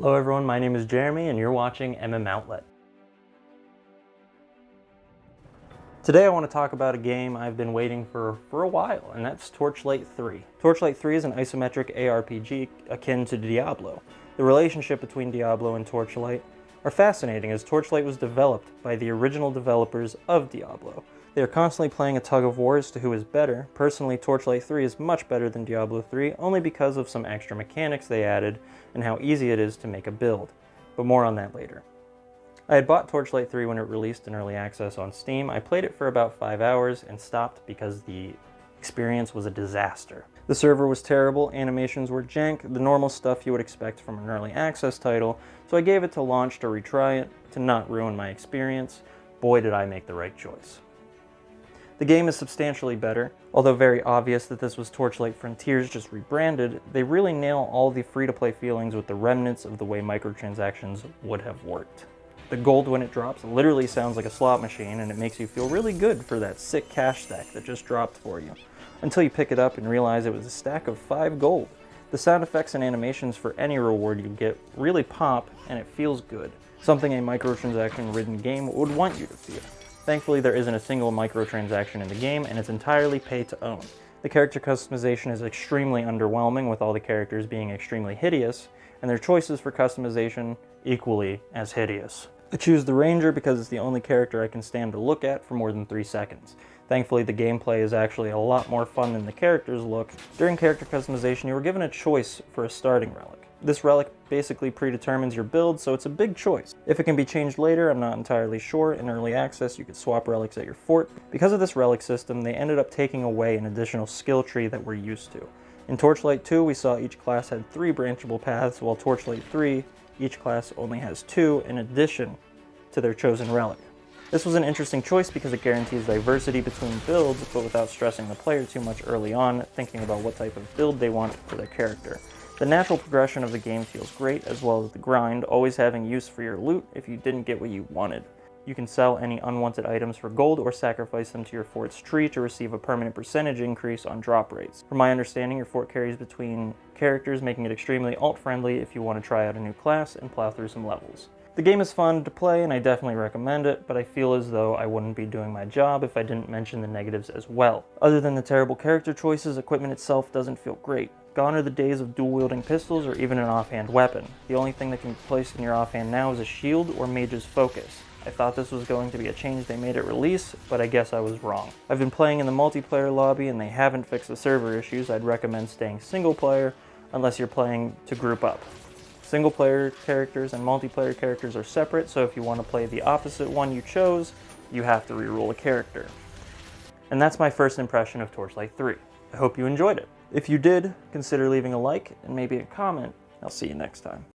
Hello everyone, my name is Jeremy and you're watching Outlet. Today I want to talk about a game I've been waiting for a while, and that's Torchlight 3. Torchlight 3 is an isometric ARPG akin to Diablo. The relationship between Diablo and Torchlight are fascinating, as Torchlight was developed by the original developers of Diablo. They are constantly playing a tug of war as to who is better. Personally, Torchlight 3 is much better than Diablo 3, only because of some extra mechanics they added and how easy it is to make a build. But more on that later. I had bought Torchlight 3 when it released in early access on Steam. I played it for about 5 hours and stopped because the experience was a disaster. The server was terrible, animations were jank, the normal stuff you would expect from an early access title, so I gave it to launch to retry it, to not ruin my experience. Boy, did I make the right choice. The game is substantially better. Although very obvious that this was Torchlight Frontiers just rebranded, they really nail all the free-to-play feelings with the remnants of the way microtransactions would have worked. The gold when it drops literally sounds like a slot machine, and it makes you feel really good for that sick cash stack that just dropped for you, until you pick it up and realize it was a stack of 5 gold. The sound effects and animations for any reward you get really pop, and it feels good. Something a microtransaction-ridden game would want you to feel. Thankfully, there isn't a single microtransaction in the game, and it's entirely pay-to-own. The character customization is extremely underwhelming, with all the characters being extremely hideous, and their choices for customization equally as hideous. I choose the Ranger because it's the only character I can stand to look at for more than 3 seconds. Thankfully, the gameplay is actually a lot more fun than the characters look. During character customization, you were given a choice for a starting relic. This relic basically predetermines your build, so it's a big choice. If it can be changed later, I'm not entirely sure. In early access, you could swap relics at your fort. Because of this relic system, they ended up taking away an additional skill tree that we're used to. In Torchlight 2, we saw each class had 3 branchable paths, while Torchlight 3, each class only has 2 in addition to their chosen relic. This was an interesting choice because it guarantees diversity between builds, but without stressing the player too much early on, thinking about what type of build they want for their character. The natural progression of the game feels great, as well as the grind, always having use for your loot if you didn't get what you wanted. You can sell any unwanted items for gold or sacrifice them to your fort's tree to receive a permanent percentage increase on drop rates. From my understanding, your fort carries between characters, making it extremely alt-friendly if you want to try out a new class and plow through some levels. The game is fun to play and I definitely recommend it, but I feel as though I wouldn't be doing my job if I didn't mention the negatives as well. Other than the terrible character choices, equipment itself doesn't feel great. Gone are the days of dual-wielding pistols or even an offhand weapon. The only thing that can be placed in your offhand now is a shield or mage's focus. I thought this was going to be a change they made at release, but I guess I was wrong. I've been playing in the multiplayer lobby and they haven't fixed the server issues. I'd recommend staying single player unless you're playing to group up. Single player characters and multiplayer characters are separate, so if you want to play the opposite one you chose, you have to reroll a character. And that's my first impression of Torchlight 3. I hope you enjoyed it. If you did, consider leaving a like and maybe a comment. I'll see you next time.